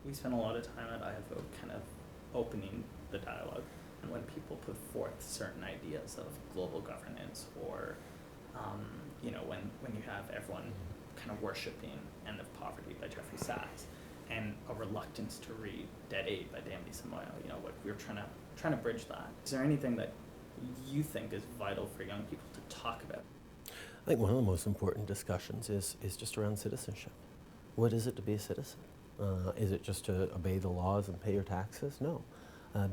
we spend a lot of time at IFO kind of opening the dialogue, and when people put forth certain ideas of global governance or when you have everyone kind of worshipping End of Poverty by Jeffrey Sachs and a reluctance to read Dead Aid by Damdi Samoa, like we're trying to bridge that. Is there anything that you think is vital for young people to talk about? I think one of the most important discussions is just around citizenship. What is it to be a citizen? Is it just to obey the laws and pay your taxes? No.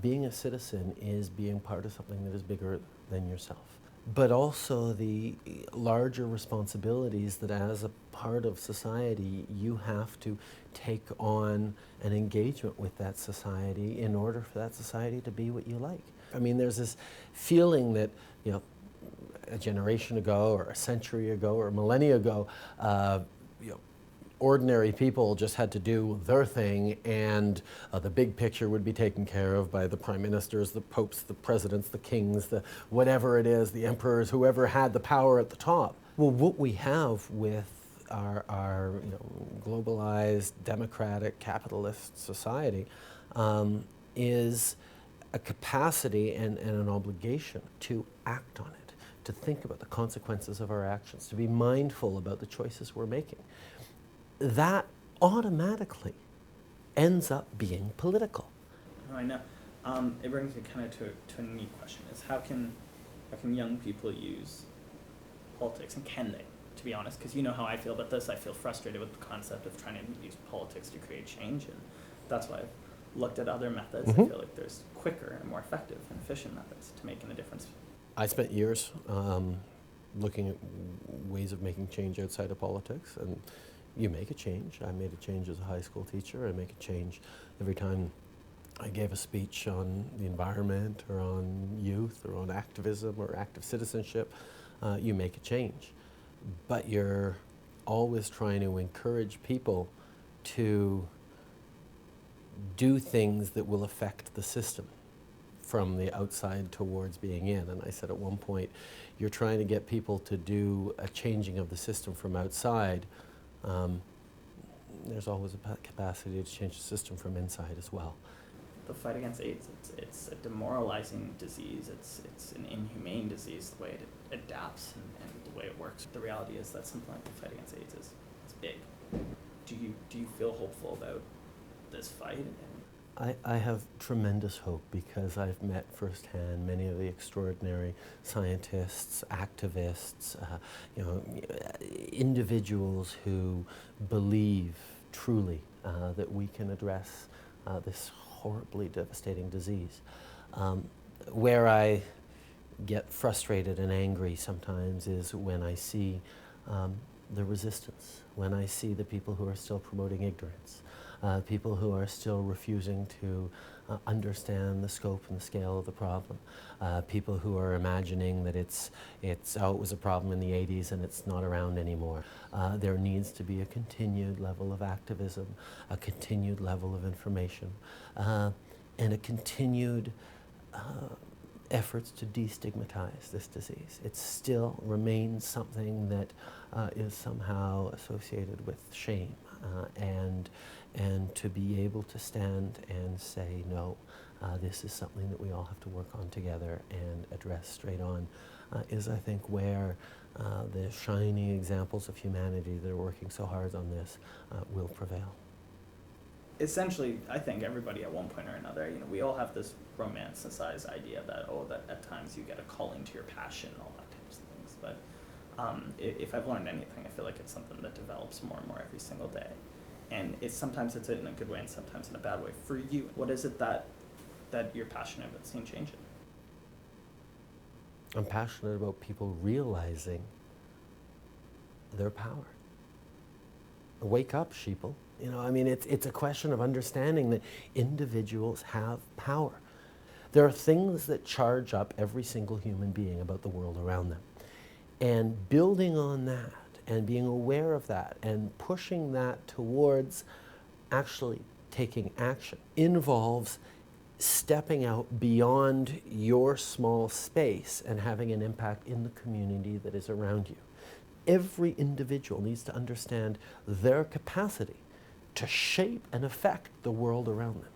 Being a citizen is being part of something that is bigger than yourself, but also the larger responsibilities that as a part of society you have to take on an engagement with that society in order for that society to be what you like. I mean, there's this feeling that, a generation ago or a century ago or a millennia ago, ordinary people just had to do their thing, and the big picture would be taken care of by the prime ministers, the popes, the presidents, the kings, the whatever it is, the emperors, whoever had the power at the top. Well, what we have with our globalized, democratic, capitalist society is a capacity and an obligation to act on it, to think about the consequences of our actions, to be mindful about the choices we're making. That automatically ends up being political. Oh, I know. It brings me kind of to a neat question: is how can young people use politics, and can they? To be honest, because you know how I feel about this. I feel frustrated with the concept of trying to use politics to create change, and that's why I've looked at other methods. I feel like there's quicker and more effective and efficient methods to making a difference. I spent years looking at ways of making change outside of politics, and you make a change. I made a change as a high school teacher. I make a change every time I gave a speech on the environment or on youth or on activism or active citizenship. You make a change. But you're always trying to encourage people to do things that will affect the system from the outside towards being in. And I said at one point, you're trying to get people to do a changing of the system from outside. There's always a capacity to change the system from inside as well. The fight against AIDS, it's a demoralizing disease. It's an inhumane disease, the way it adapts and the way it works. The reality is that something like the fight against AIDS is big. Do you feel hopeful about this fight? I have tremendous hope because I've met firsthand many of the extraordinary scientists, activists, individuals who believe truly that we can address this horribly devastating disease. Where I get frustrated and angry sometimes is when I see the resistance, when I see the people who are still promoting ignorance, people who are still refusing to understand the scope and the scale of the problem, people who are imagining that it was a problem in the 80s and it's not around anymore. There needs to be a continued level of activism, a continued level of information, and a continued efforts to destigmatize this disease. It still remains something that is somehow associated with shame, and to be able to stand and say, no, this is something that we all have to work on together and address straight on, is I think where the shining examples of humanity that are working so hard on this will prevail. Essentially, I think everybody at one point or another, we all have this romanticized idea that at times you get a calling to your passion and all that types of things. But if I've learned anything, I feel like it's something that develops more and more every single day. And sometimes it's in a good way and sometimes in a bad way. For you, what is it that you're passionate about seeing change in? I'm passionate about people realizing their power. Wake up, sheeple. It's a question of understanding that individuals have power. There are things that charge up every single human being about the world around them. And building on that and being aware of that and pushing that towards actually taking action involves stepping out beyond your small space and having an impact in the community that is around you. Every individual needs to understand their capacity to shape and affect the world around them.